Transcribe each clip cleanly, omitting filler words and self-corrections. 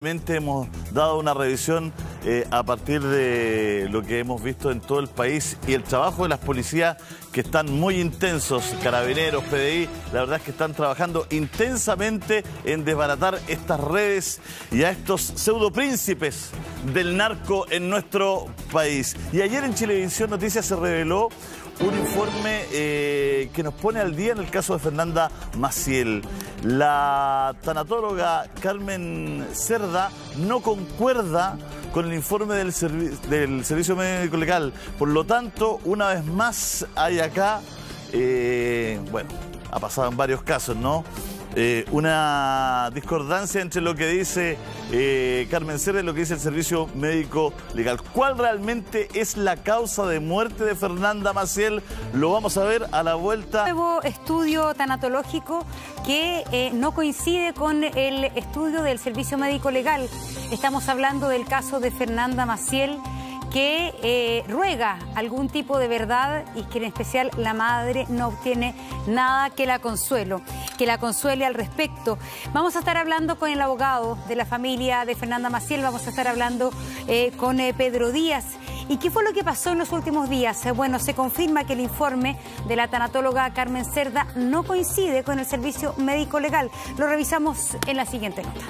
Hemos dado una revisión a partir de lo que hemos visto en todo el país y el trabajo de las policías que están muy intensos, Carabineros, PDI, la verdad es que están trabajando intensamente en desbaratar estas redes y a estos pseudopríncipes del narco en nuestro país. Y ayer en Chilevisión Noticias se reveló un informe que nos pone al día en el caso de Fernanda Maciel. La tanatóloga Carmen Cerda no concuerda con el informe del Servicio Médico Legal. Por lo tanto, una vez más hay acá, bueno, ha pasado en varios casos, ¿no? Una discordancia entre lo que dice Carmen Cerda y lo que dice el Servicio Médico Legal. ¿Cuál realmente es la causa de muerte de Fernanda Maciel? Lo vamos a ver a la vuelta. Nuevo estudio tanatológico que no coincide con el estudio del Servicio Médico Legal. Estamos hablando del caso de Fernanda Maciel, que ruega algún tipo de verdad y que en especial la madre no obtiene nada que la consuele al respecto. Vamos a estar hablando con el abogado de la familia de Fernanda Maciel, vamos a estar hablando con Pedro Díaz. ¿Y qué fue lo que pasó en los últimos días? Bueno, se confirma que el informe de la tanatóloga Carmen Cerda no coincide con el Servicio Médico Legal. Lo revisamos en la siguiente nota.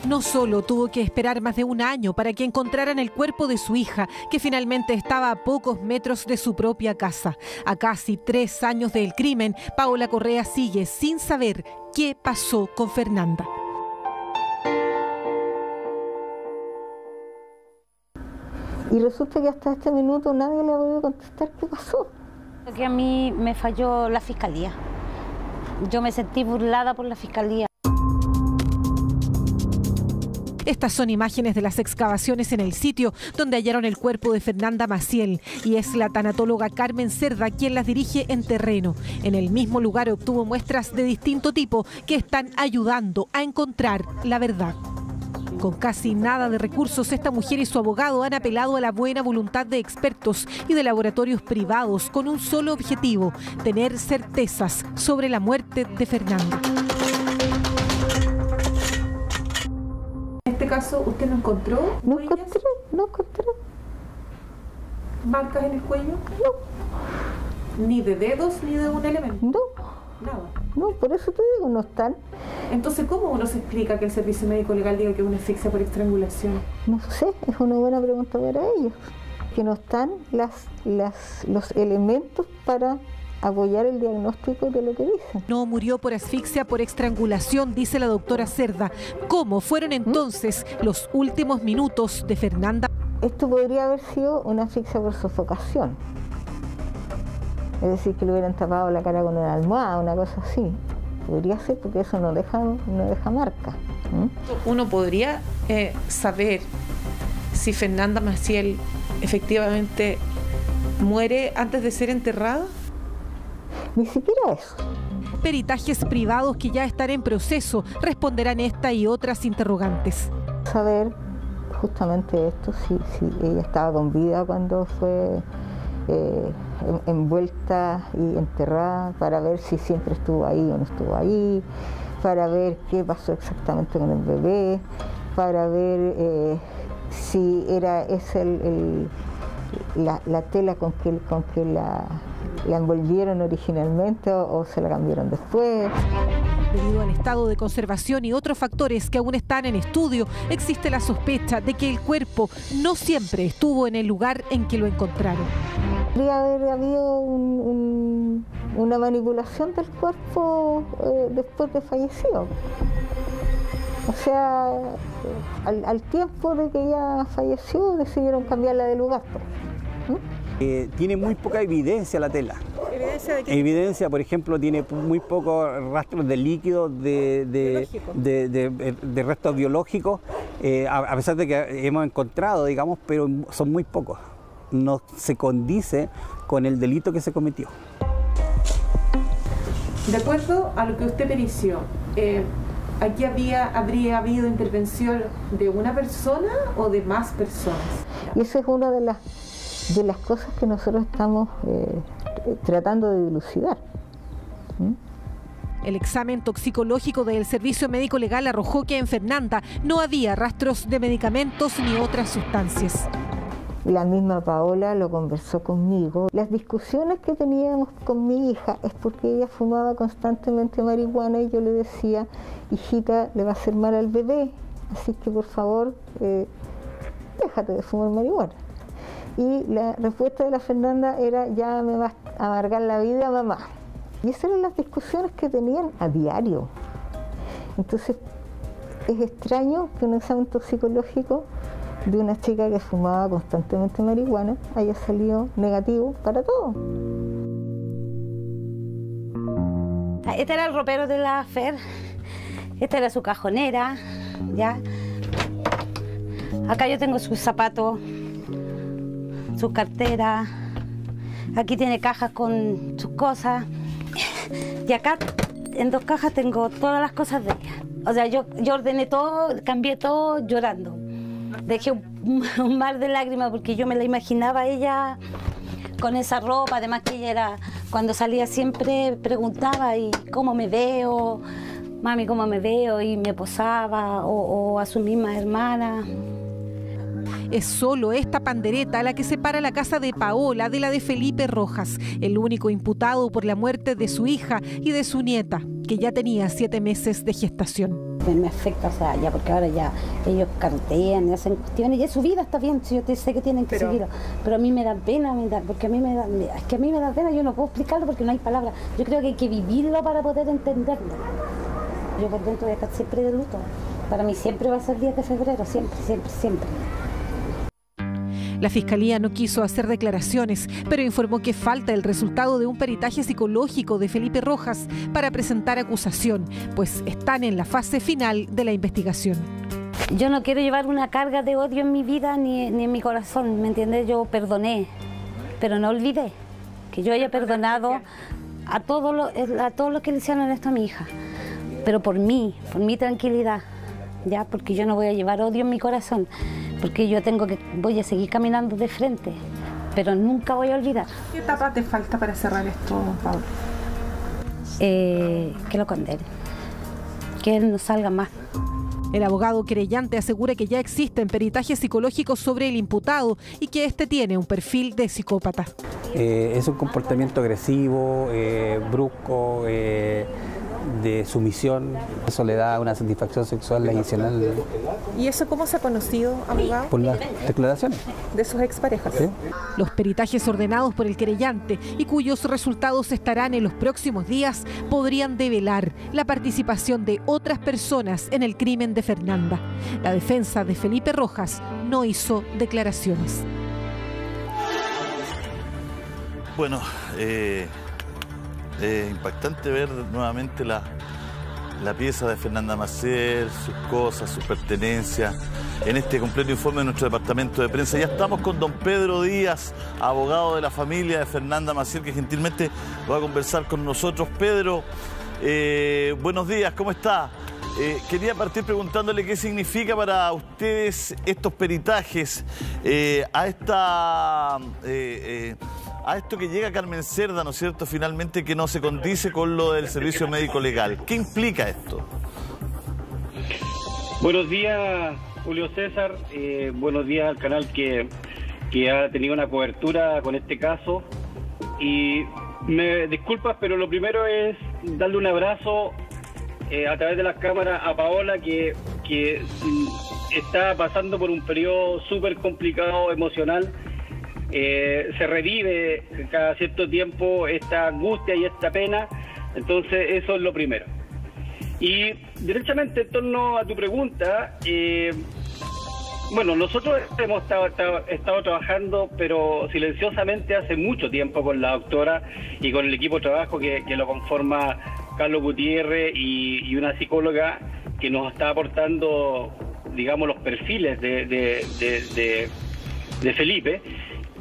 No solo tuvo que esperar más de un año para que encontraran el cuerpo de su hija, que finalmente estaba a pocos metros de su propia casa. A casi 3 años del crimen, Paola Correa sigue sin saber qué pasó con Fernanda. Y resulta que hasta este minuto nadie le ha podido contestar qué pasó. Que a mí me falló la fiscalía. Yo me sentí burlada por la fiscalía. Estas son imágenes de las excavaciones en el sitio donde hallaron el cuerpo de Fernanda Maciel, y es la tanatóloga Carmen Cerda quien las dirige en terreno. En el mismo lugar obtuvo muestras de distinto tipo que están ayudando a encontrar la verdad. Con casi nada de recursos, esta mujer y su abogado han apelado a la buena voluntad de expertos y de laboratorios privados con un solo objetivo: tener certezas sobre la muerte de Fernanda. En este caso, ¿usted no encontró? No encontré. ¿Marcas en el cuello? No. ¿Ni de dedos ni de un elemento? No. Nada. No, por eso te digo, no están. Entonces, ¿cómo uno se explica que el Servicio Médico Legal diga que es una asfixia por estrangulación? No sé, es una buena pregunta para ellos. Que no están los elementos para apoyar el diagnóstico de lo que dicen. No murió por asfixia por estrangulación, dice la doctora Cerda. ¿Cómo fueron entonces los últimos minutos de Fernanda? Esto podría haber sido una asfixia por sofocación. Es decir, que le hubieran tapado la cara con una almohada, una cosa así. Podría ser, porque eso no deja marca. Uno podría saber si Fernanda Maciel efectivamente muere antes de ser enterrada. Ni siquiera eso. Peritajes privados que ya están en proceso responderán esta y otras interrogantes. Saber justamente esto, si ella estaba con vida cuando fue envuelta y enterrada, para ver si siempre estuvo ahí o no estuvo ahí, para ver qué pasó exactamente con el bebé, para ver si era la tela con que la envolvieron originalmente o se la cambiaron después. Debido al estado de conservación y otros factores que aún están en estudio, existe la sospecha de que el cuerpo no siempre estuvo en el lugar en que lo encontraron. Podría haber habido una manipulación del cuerpo después de fallecido. O sea, al tiempo de que ella falleció, decidieron cambiarla de lugar. Tiene muy poca evidencia la tela. ¿Evidencia de qué? Evidencia, por ejemplo, tiene muy pocos rastros de líquidos, de restos biológicos, a pesar de que hemos encontrado, digamos, pero son muy pocos. No se condice con el delito que se cometió. De acuerdo a lo que usted perició, ¿aquí habría habido intervención de una persona o de más personas? Y esa es una de las cosas que nosotros estamos tratando de dilucidar. El examen toxicológico del Servicio Médico Legal arrojó que en Fernanda no había rastros de medicamentos ni otras sustancias. La misma Paola lo conversó conmigo. Las discusiones que teníamos con mi hija es porque ella fumaba constantemente marihuana y yo le decía, hijita, le va a hacer mal al bebé, así que por favor, déjate de fumar marihuana. Y la respuesta de la Fernanda era, ya me vas a amargar la vida, mamá. Y esas eran las discusiones que tenían a diario. Entonces, es extraño que un examen toxicológico de una chica que fumaba constantemente marihuana haya salido negativo para todo. Este era el ropero de la Fer, esta era su cajonera, ¿ya? Acá yo tengo sus zapatos, sus carteras, aquí tiene cajas con sus cosas y acá en 2 cajas tengo todas las cosas de ella. O sea, yo ordené todo, cambié todo llorando. Dejé un mar de lágrimas porque yo me la imaginaba ella con esa ropa, además que ella era, cuando salía siempre preguntaba, ¿y cómo me veo? Mami, ¿cómo me veo? Y me posaba, o a su misma hermana. Es solo esta pandereta la que separa la casa de Paola de la de Felipe Rojas, el único imputado por la muerte de su hija y de su nieta, que ya tenía 7 meses de gestación. Me afecta, o sea, ya porque ahora ya ellos cartean y hacen cuestiones, y su vida está bien, si yo sé que tienen que seguirlo, pero a mí me da pena, porque a mí me da pena, yo no puedo explicarlo porque no hay palabras. Yo creo que hay que vivirlo para poder entenderlo. Yo por dentro voy a estar siempre de luto. Para mí siempre va a ser 10 de febrero, siempre, siempre, siempre. La Fiscalía no quiso hacer declaraciones, pero informó que falta el resultado de un peritaje psicológico de Felipe Rojas para presentar acusación, pues están en la fase final de la investigación. Yo no quiero llevar una carga de odio en mi vida ni en mi corazón, ¿me entiendes? Yo perdoné, pero no olvidé que yo haya perdonado a todo lo que le hicieron esto a mi hija, pero por mi tranquilidad, ya, porque yo no voy a llevar odio en mi corazón. Porque voy a seguir caminando de frente, pero nunca voy a olvidar. ¿Qué etapa te falta para cerrar esto, Paola? Que lo condenen, que él no salga más. El abogado querellante asegura que ya existen peritajes psicológicos sobre el imputado y que este tiene un perfil de psicópata. Es un comportamiento agresivo, brusco, de sumisión. Eso le da una satisfacción sexual adicional. ¿Y eso cómo se ha conocido, abogado? Por las declaraciones de sus exparejas. ¿Sí? Los peritajes ordenados por el querellante y cuyos resultados estarán en los próximos días podrían develar la participación de otras personas en el crimen de Fernanda. La defensa de Felipe Rojas no hizo declaraciones. Bueno, impactante ver nuevamente la pieza de Fernanda Maciel, sus cosas, sus pertenencias, en este completo informe de nuestro departamento de prensa. Ya estamos con don Pedro Díaz, abogado de la familia de Fernanda Maciel, que gentilmente va a conversar con nosotros. Pedro, buenos días, ¿cómo está? Quería partir preguntándole qué significa para ustedes estos peritajes, a esto que llega Carmen Cerda, ¿no es cierto?, finalmente, que no se condice con lo del servicio médico legal. ¿Qué implica esto? Buenos días, Julio César. Buenos días al canal que ha tenido una cobertura con este caso. Y me disculpas, pero lo primero es darle un abrazo a través de las cámaras a Paola, que está pasando por un periodo súper complicado emocional. Se revive cada cierto tiempo esta angustia y esta pena, entonces eso es lo primero. Y directamente en torno a tu pregunta, bueno, nosotros hemos estado trabajando, pero silenciosamente, hace mucho tiempo con la doctora y con el equipo de trabajo que lo conforma Carlos Gutiérrez y una psicóloga que nos está aportando, digamos, los perfiles de Felipe.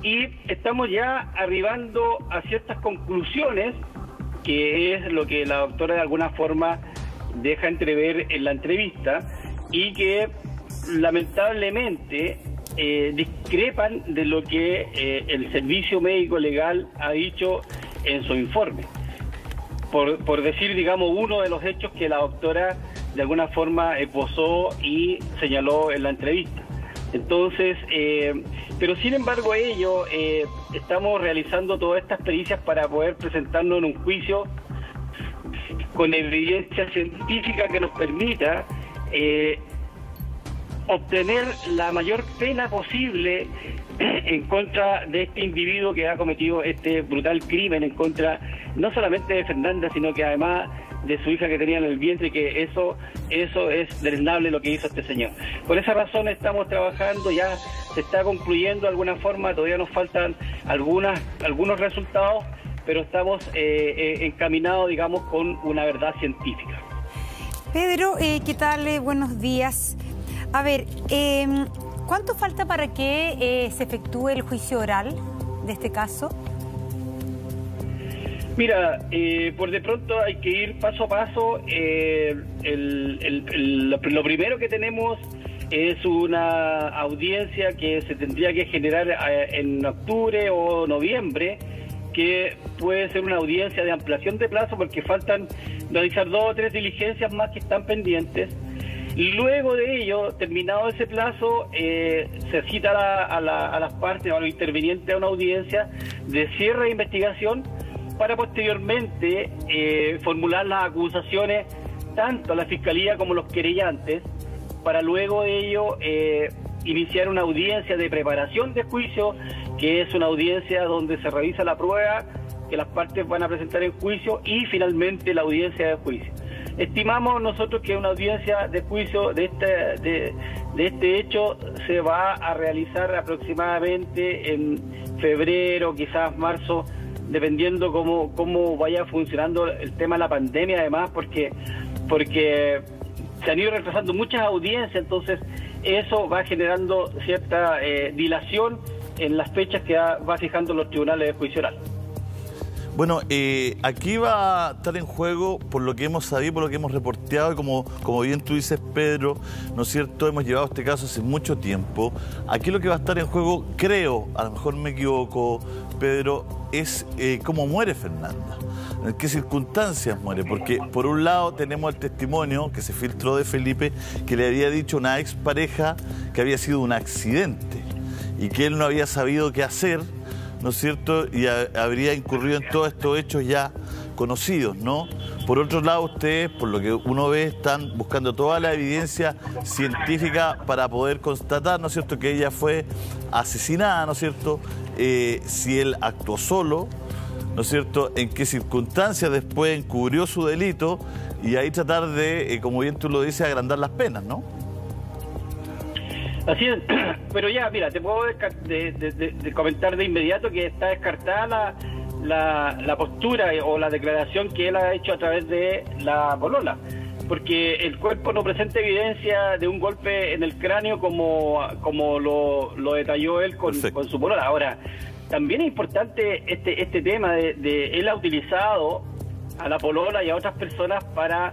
Y estamos ya arribando a ciertas conclusiones, que es lo que la doctora de alguna forma deja entrever en la entrevista, y que lamentablemente discrepan de lo que el Servicio Médico Legal ha dicho en su informe. por decir, digamos, uno de los hechos que la doctora de alguna forma esbozó y señaló en la entrevista. Entonces, pero sin embargo estamos realizando todas estas pericias para poder presentarnos en un juicio con evidencia científica que nos permita obtener la mayor pena posible en contra de este individuo que ha cometido este brutal crimen en contra no solamente de Fernanda, sino que además de su hija que tenía en el vientre, que eso es deleznable lo que hizo este señor. Por esa razón estamos trabajando, ya se está concluyendo de alguna forma, todavía nos faltan algunos resultados, pero estamos encaminados, digamos, con una verdad científica. Pedro, ¿qué tal? Buenos días. A ver, ¿cuánto falta para que se efectúe el juicio oral de este caso? Mira, por de pronto hay que ir paso a paso. Lo primero que tenemos es una audiencia que se tendría que generar en octubre o noviembre, que puede ser una audiencia de ampliación de plazo porque faltan realizar 2 o 3 diligencias más que están pendientes. Luego de ello, terminado ese plazo, se cita a las partes o a los intervinientes a una audiencia de cierre de investigación para posteriormente formular las acusaciones tanto a la Fiscalía como a los querellantes, para luego de ello iniciar una audiencia de preparación de juicio, que es una audiencia donde se revisa la prueba que las partes van a presentar en juicio y finalmente la audiencia de juicio. Estimamos nosotros que una audiencia de juicio de este hecho se va a realizar aproximadamente en febrero, quizás marzo, dependiendo cómo vaya funcionando el tema de la pandemia, además, porque se han ido retrasando muchas audiencias, entonces eso va generando cierta dilación en las fechas que va fijando los tribunales de juicio oral. Bueno, aquí va a estar en juego, por lo que hemos sabido, por lo que hemos reporteado, y como bien tú dices, Pedro, ¿no es cierto?, hemos llevado este caso hace mucho tiempo. Aquí lo que va a estar en juego, creo, a lo mejor me equivoco, Pedro, es cómo muere Fernanda, en qué circunstancias muere, porque por un lado tenemos el testimonio que se filtró de Felipe, que le había dicho a una expareja que había sido un accidente y que él no había sabido qué hacer, ¿no es cierto?, y habría incurrido en todos estos hechos ya conocidos, ¿no? Por otro lado, ustedes, por lo que uno ve, están buscando toda la evidencia científica para poder constatar, ¿no es cierto?, que ella fue asesinada, ¿no es cierto?, si él actuó solo, ¿no es cierto?, en qué circunstancias después encubrió su delito, y ahí tratar de, como bien tú lo dices, agrandar las penas, ¿no? Así es, pero ya, mira, te puedo comentar de inmediato que está descartada la postura o la declaración que él ha hecho a través de la polola, porque el cuerpo no presenta evidencia de un golpe en el cráneo como lo detalló él con su polola. Ahora, también es importante este tema de él ha utilizado a la polola y a otras personas para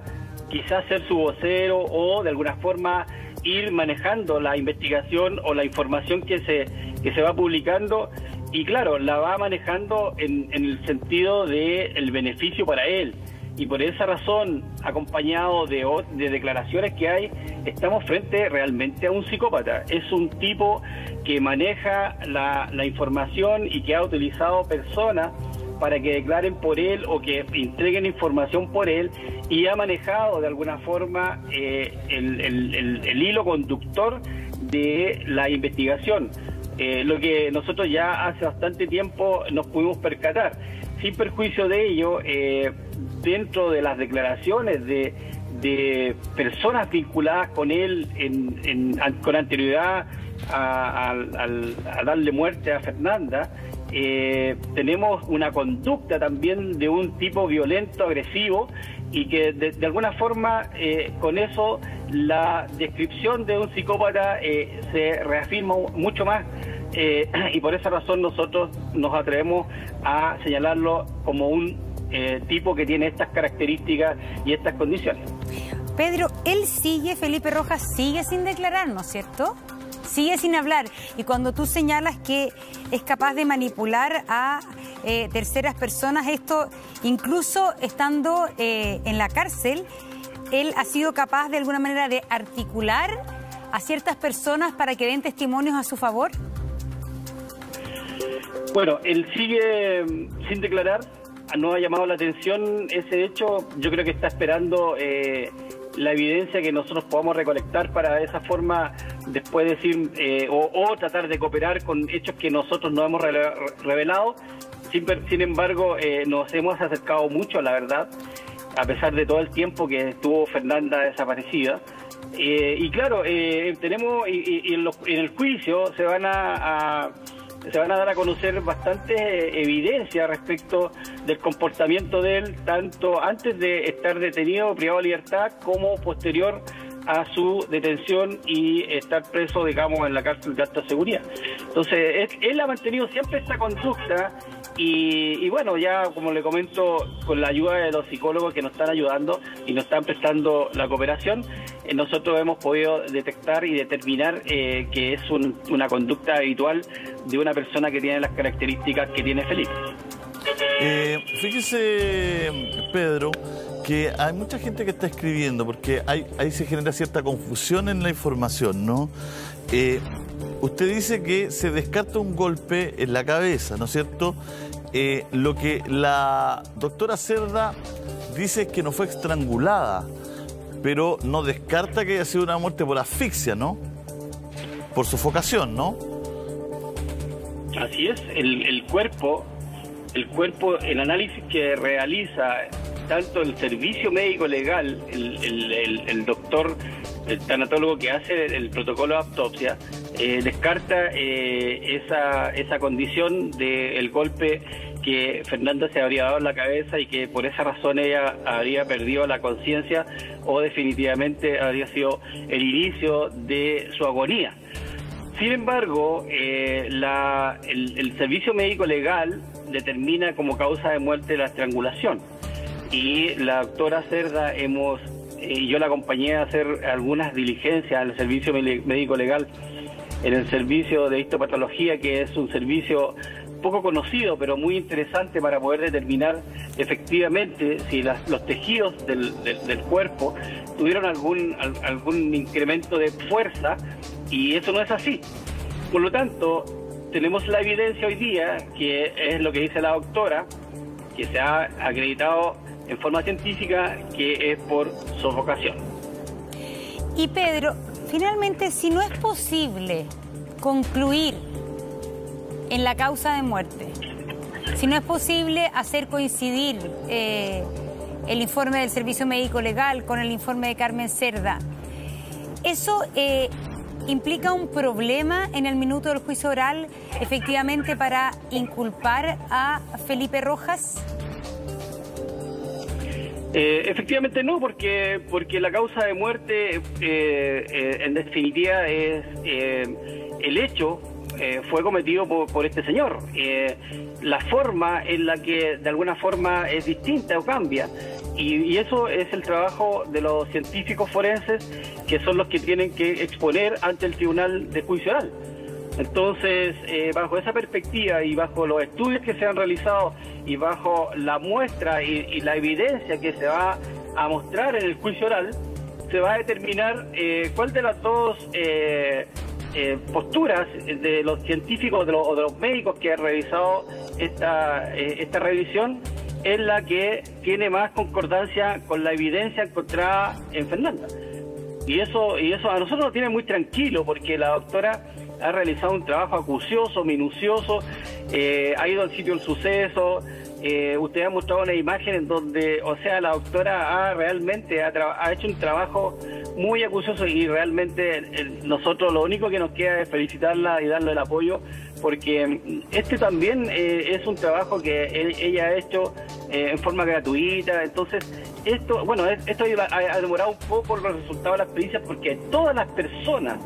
quizás ser su vocero o de alguna forma ir manejando la investigación o la información que se va publicando, y claro, la va manejando en el sentido del beneficio para él, y por esa razón, acompañado de declaraciones que hay, estamos frente realmente a un psicópata. Es un tipo que maneja la información y que ha utilizado personas para que declaren por él o que entreguen información por él, y ha manejado de alguna forma el hilo conductor de la investigación, lo que nosotros ya hace bastante tiempo nos pudimos percatar. Sin perjuicio de ello, dentro de las declaraciones de personas vinculadas con él con anterioridad a darle muerte a Fernanda, tenemos una conducta también de un tipo violento, agresivo, y que de alguna forma con eso la descripción de un psicópata se reafirma mucho más, y por esa razón nosotros nos atrevemos a señalarlo como un tipo que tiene estas características y estas condiciones. Pedro, Felipe Rojas sigue sin declarar, ¿no es cierto? Sigue sin hablar, y cuando tú señalas que es capaz de manipular a terceras personas. Esto incluso estando en la cárcel, él ha sido capaz de alguna manera de articular a ciertas personas para que den testimonios a su favor. Bueno, él sigue sin declarar, no ha llamado la atención ese hecho. Yo creo que está esperando la evidencia que nosotros podamos recolectar para de esa forma después decir o tratar de cooperar con hechos que nosotros no hemos revelado. Sin embargo, nos hemos acercado mucho, la verdad, a pesar de todo el tiempo que estuvo Fernanda desaparecida. Y claro, tenemos en el juicio se van a dar a conocer bastantes evidencias respecto del comportamiento de él, tanto antes de estar detenido, privado de libertad, como posterior a su detención y estar preso, digamos, en la cárcel de alta seguridad. Entonces, él ha mantenido siempre esta conducta y bueno, ya como le comento, con la ayuda de los psicólogos que nos están ayudando y nos están prestando la cooperación, nosotros hemos podido detectar y determinar que es una conducta habitual de una persona que tiene las características que tiene Felipe. Fíjese, Pedro, que hay mucha gente que está escribiendo, porque ahí se genera cierta confusión en la información, ¿no? Usted dice que se descarta un golpe en la cabeza, ¿no es cierto? Lo que la doctora Cerda dice es que no fue estrangulada, pero no descarta que haya sido una muerte por asfixia, ¿no? Por sofocación, ¿no? Así es, el cuerpo, el análisis que realiza tanto el servicio médico legal, el doctor, el tanatólogo que hace el protocolo de autopsia, descarta esa condición del golpe que Fernanda se habría dado en la cabeza y que por esa razón ella habría perdido la conciencia o definitivamente habría sido el inicio de su agonía. Sin embargo, el servicio médico legal determina como causa de muerte la estrangulación y la doctora Cerda yo la acompañé a hacer algunas diligencias al servicio médico legal en el servicio de histopatología, que es un servicio poco conocido pero muy interesante para poder determinar efectivamente si los tejidos del cuerpo tuvieron algún incremento de fuerza, y eso no es así. Por lo tanto, tenemos la evidencia hoy día, que es lo que dice la doctora, que se ha acreditado en forma científica que es por sofocación. Y Pedro, finalmente, si no es posible concluir en la causa de muerte, si no es posible hacer coincidir el informe del Servicio Médico Legal con el informe de Carmen Cerda, ¿eso implica un problema en el minuto del juicio oral, efectivamente, para inculpar a Felipe Rojas? Efectivamente no, porque la causa de muerte en definitiva es el hecho fue cometido por este señor. La forma en la que de alguna forma es distinta o cambia, y eso es el trabajo de los científicos forenses, que son los que tienen que exponer ante el Tribunal de Juicio Oral. Entonces, bajo esa perspectiva y bajo los estudios que se han realizado y bajo la muestra y la evidencia que se va a mostrar en el juicio oral, se va a determinar cuál de las dos posturas de los científicos o de los médicos que han realizado esta revisión es la que tiene más concordancia con la evidencia encontrada en Fernanda. Y eso a nosotros nos tiene muy tranquilo, porque la doctora ha realizado un trabajo acucioso, minucioso, ha ido al sitio del suceso. Usted ha mostrado una imagen en donde, o sea, la doctora realmente ha hecho un trabajo muy acucioso, y realmente nosotros lo único que nos queda es felicitarla y darle el apoyo, porque este también es un trabajo que ella ha hecho en forma gratuita. Entonces, esto ha demorado un poco los resultados de la experiencia, porque todas las personas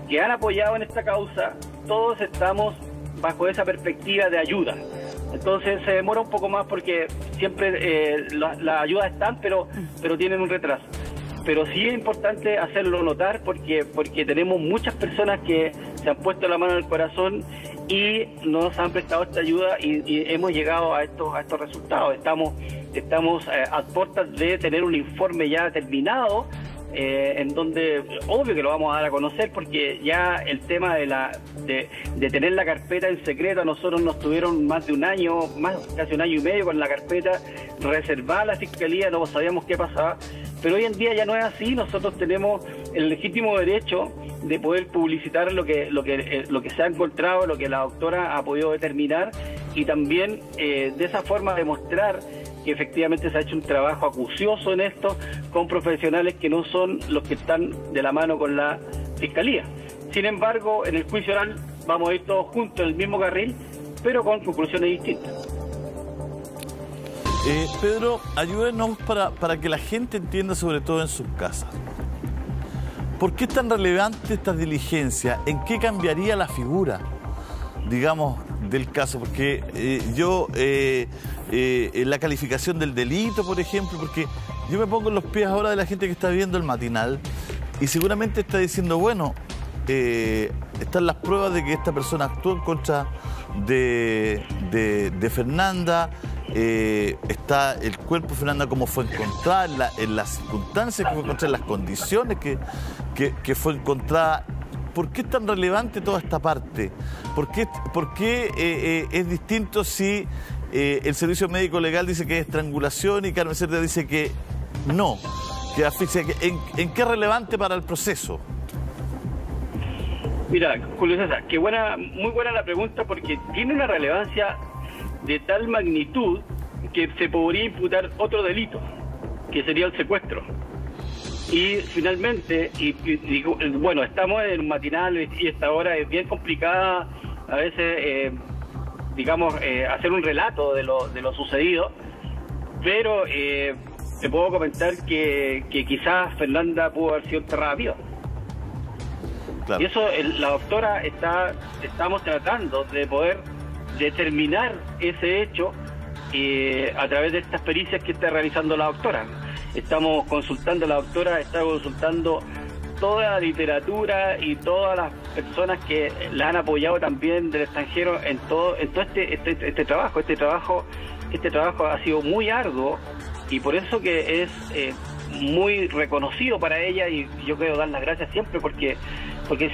que han apoyado en esta causa, todos estamos bajo esa perspectiva de ayuda. Entonces se demora un poco más, porque siempre las ayudas están, pero tienen un retraso. Pero sí es importante hacerlo notar, porque tenemos muchas personas que se han puesto la mano en el corazón y nos han prestado esta ayuda y hemos llegado a estos resultados. Estamos a puertas de tener un informe ya terminado, en donde obvio que lo vamos a dar a conocer, porque ya el tema de tener la carpeta en secreto, a nosotros nos tuvieron más de un año, casi un año y medio con la carpeta reservada a la Fiscalía, no sabíamos qué pasaba, pero hoy en día ya no es así. Nosotros tenemos el legítimo derecho de poder publicitar lo que se ha encontrado, lo que la doctora ha podido determinar, y también de esa forma demostrar que efectivamente se ha hecho un trabajo acucioso en esto, con profesionales que no son los que están de la mano con la Fiscalía. Sin embargo, en el juicio oral vamos a ir todos juntos en el mismo carril, pero con conclusiones distintas. Pedro, ayúdenos para que la gente entienda, sobre todo en sus casas. ¿Por qué es tan relevante esta diligencia? ¿En qué cambiaría la figura, digamos, del caso? Porque la calificación del delito, por ejemplo, porque yo me pongo en los pies ahora de la gente que está viendo el matinal y seguramente está diciendo, bueno, están las pruebas de que esta persona actuó en contra de Fernanda, está el cuerpo de Fernanda como fue encontrada, en las circunstancias que fue encontrada, en las condiciones que fue encontrada. ¿Por qué es tan relevante toda esta parte? ¿Por qué es distinto si el servicio médico legal dice que es estrangulación y Carmen Cerda dice que no, que asfixia? ¿En qué es relevante para el proceso? Mira, Julio César, muy buena la pregunta, porque tiene una relevancia de tal magnitud que se podría imputar otro delito, que sería el secuestro. Y finalmente, bueno, estamos en un matinal y esta hora es bien complicada a veces, hacer un relato de lo sucedido, pero te puedo comentar que quizás Fernanda pudo haber sido enterrada viva. Claro. Y eso la doctora estamos tratando de poder determinar ese hecho a través de estas pericias que está realizando la doctora. Estamos consultando, la doctora está consultando toda la literatura y todas las personas que la han apoyado también del extranjero en todo este trabajo. Este trabajo ha sido muy arduo y por eso que es muy reconocido para ella, y yo quiero dar las gracias siempre, porque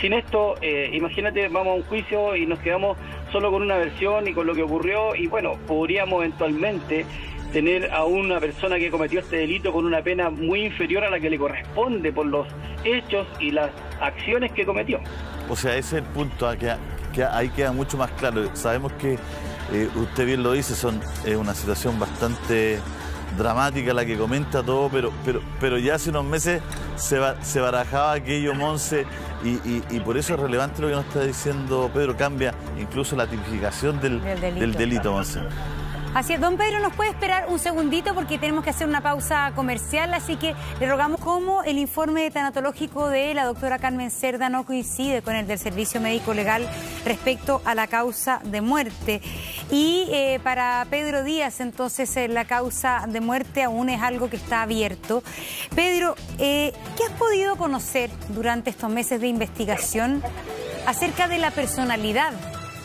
sin esto, imagínate, vamos a un juicio y nos quedamos solo con una versión y con lo que ocurrió, y bueno, podríamos eventualmente tener a una persona que cometió este delito con una pena muy inferior a la que le corresponde por los hechos y las acciones que cometió. O sea, ese es el punto, que ahí queda mucho más claro. Sabemos que, usted bien lo dice, es una situación bastante dramática la que comenta todo, pero ya hace unos meses se barajaba aquello, Monse, y por eso es relevante lo que nos está diciendo Pedro. Cambia incluso la tipificación del delito, Monse. Así es, don Pedro, ¿nos puede esperar un segundito? Porque tenemos que hacer una pausa comercial, así que le rogamos, como el informe tanatológico de la doctora Carmen Cerda no coincide con el del Servicio Médico Legal respecto a la causa de muerte. Y para Pedro Díaz, entonces, la causa de muerte aún es algo que está abierto. Pedro, ¿qué has podido conocer durante estos meses de investigación acerca de la personalidad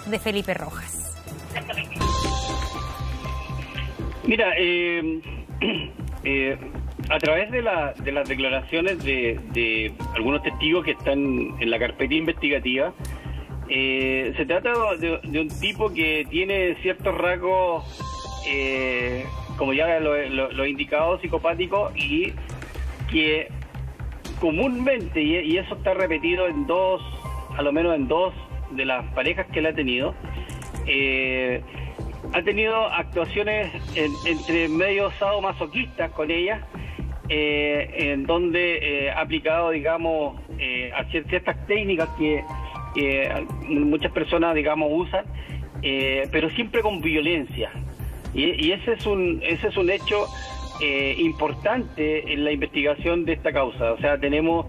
de Felipe Rojas? Mira, a través de las declaraciones de algunos testigos que están en la carpeta investigativa, se trata de un tipo que tiene ciertos rasgos, como ya lo he indicado, psicopáticos, y que comúnmente, y eso está repetido a lo menos en dos de las parejas que él ha tenido, ha tenido actuaciones entre medio sadomasoquistas con ella, en donde ha aplicado, digamos, ciertas técnicas que muchas personas, digamos, usan, pero siempre con violencia. Y ese es un hecho importante en la investigación de esta causa. O sea, tenemos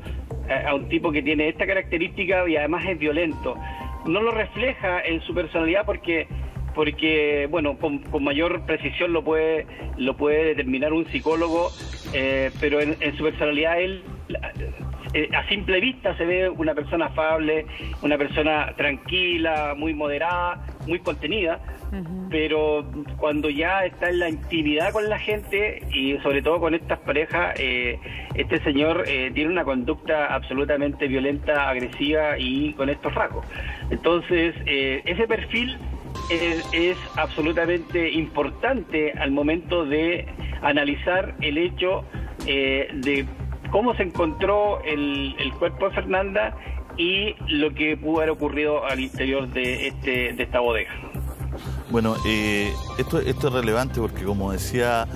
a un tipo que tiene esta característica y además es violento. No lo refleja en su personalidad porque bueno, con mayor precisión lo puede determinar un psicólogo, pero en su personalidad él a simple vista se ve una persona afable, una persona tranquila, muy moderada, muy contenida, pero cuando ya está en la intimidad con la gente y sobre todo con estas parejas, este señor tiene una conducta absolutamente violenta, agresiva y con estos rasgos. Entonces, ese perfil es absolutamente importante al momento de analizar el hecho de cómo se encontró el cuerpo de Fernanda y lo que pudo haber ocurrido al interior de esta bodega. Bueno, esto es relevante porque, como decía,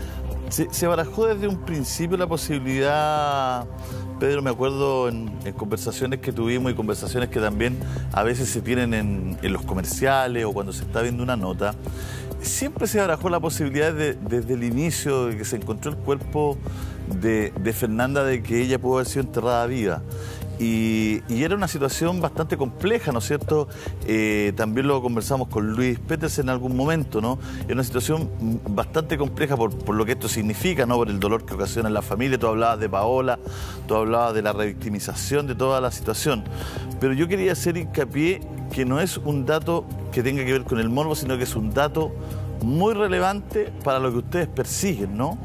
se barajó desde un principio la posibilidad, Pedro, me acuerdo en conversaciones que tuvimos y conversaciones que también a veces se tienen en los comerciales o cuando se está viendo una nota, siempre se barajó la posibilidad desde el inicio de que se encontró el cuerpo de Fernanda, de que ella pudo haber sido enterrada viva. Y era una situación bastante compleja, ¿no es cierto? También lo conversamos con Luis Petersen en algún momento, ¿no? Era una situación bastante compleja por lo que esto significa, ¿no? Por el dolor que ocasiona en la familia. Tú hablabas de Paola, tú hablabas de la revictimización de toda la situación. Pero yo quería hacer hincapié que no es un dato que tenga que ver con el morbo, sino que es un dato muy relevante para lo que ustedes persiguen, ¿no?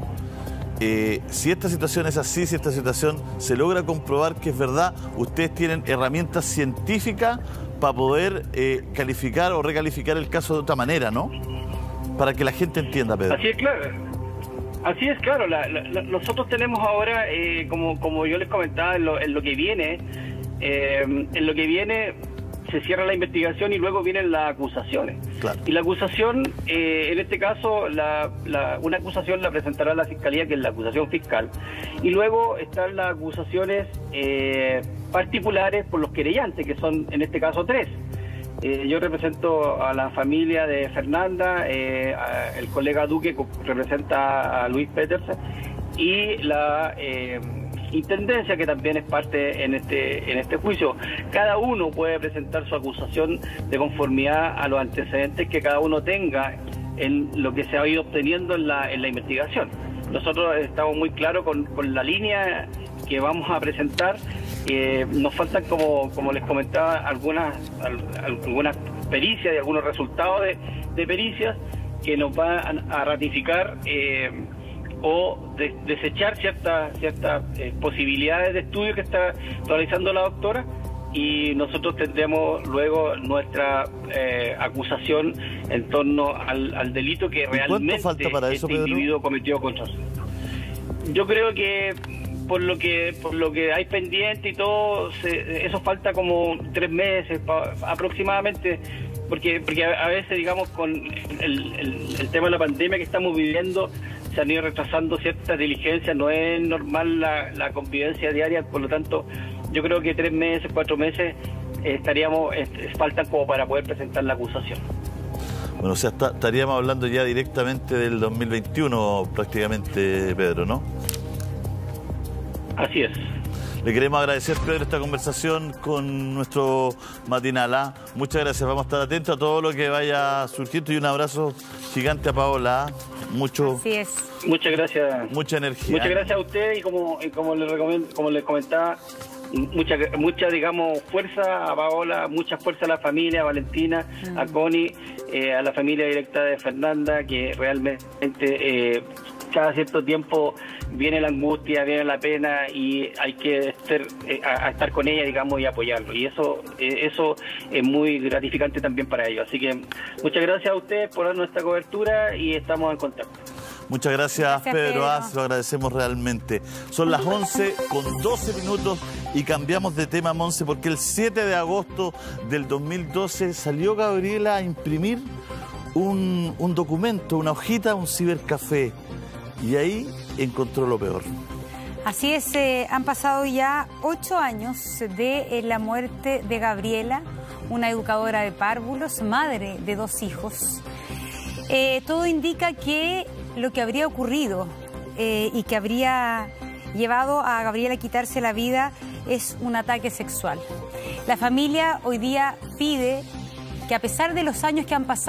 Si esta situación es así, si esta situación se logra comprobar que es verdad, ustedes tienen herramientas científicas para poder calificar o recalificar el caso de otra manera, ¿no? Para que la gente entienda, Pedro. Así es, claro. Así es, claro. Nosotros tenemos ahora, como yo les comentaba, en lo que viene, se cierra la investigación y luego vienen las acusaciones. Claro. Y la acusación, en este caso, una acusación la presentará la Fiscalía, que es la acusación fiscal, y luego están las acusaciones particulares por los querellantes, que son en este caso 3. Yo represento a la familia de Fernanda, el colega Duque representa a Luis Petersen y la Intendencia, que también es parte en este juicio. Cada uno puede presentar su acusación de conformidad a los antecedentes que cada uno tenga en lo que se ha ido obteniendo en la investigación. Nosotros estamos muy claros con la línea que vamos a presentar. Nos faltan, como les comentaba, algunas pericias y algunos resultados de pericias que nos van a ratificar o desechar ciertas posibilidades de estudio que está realizando la doctora, y nosotros tendremos luego nuestra acusación en torno al delito que realmente falta para eso, este individuo cometió contra nosotros. Yo creo que por lo que hay pendiente y todo, eso falta como 3 meses aproximadamente, porque a veces, digamos, con el tema de la pandemia que estamos viviendo, se han ido retrasando ciertas diligencias. No es normal la convivencia diaria, por lo tanto yo creo que 3 meses, 4 meses faltan como para poder presentar la acusación. Bueno, o sea, estaríamos hablando ya directamente del 2021 prácticamente, Pedro, ¿no? Así es. Le queremos agradecer, Pedro, esta conversación con nuestro matinal. Muchas gracias, vamos a estar atentos a todo lo que vaya surgiendo, y un abrazo gigante a Paola. Así es. Muchas gracias. Mucha energía. Muchas gracias a usted, y como les comentaba, mucha digamos fuerza a Paola, mucha fuerza a la familia, a Valentina, a Connie, a la familia directa de Fernanda, que realmente cada cierto tiempo viene la angustia, viene la pena, y hay que estar con ella, digamos, y apoyarlo. Y eso es muy gratificante también para ellos. Así que muchas gracias a ustedes por dar nuestra cobertura y estamos en contacto. Muchas gracias, Pedro. Lo agradecemos realmente. Son las 11:12 y cambiamos de tema, Monse, porque el 7 de agosto del 2012 salió Gabriela a imprimir un documento, una hojita, un cibercafé, y ahí encontró lo peor. Así es, han pasado ya 8 años de la muerte de Gabriela, una educadora de párvulos, madre de 2 hijos. Todo indica que lo que habría ocurrido y que habría llevado a Gabriela a quitarse la vida es un ataque sexual. La familia hoy día pide que, a pesar de los años que han pasado,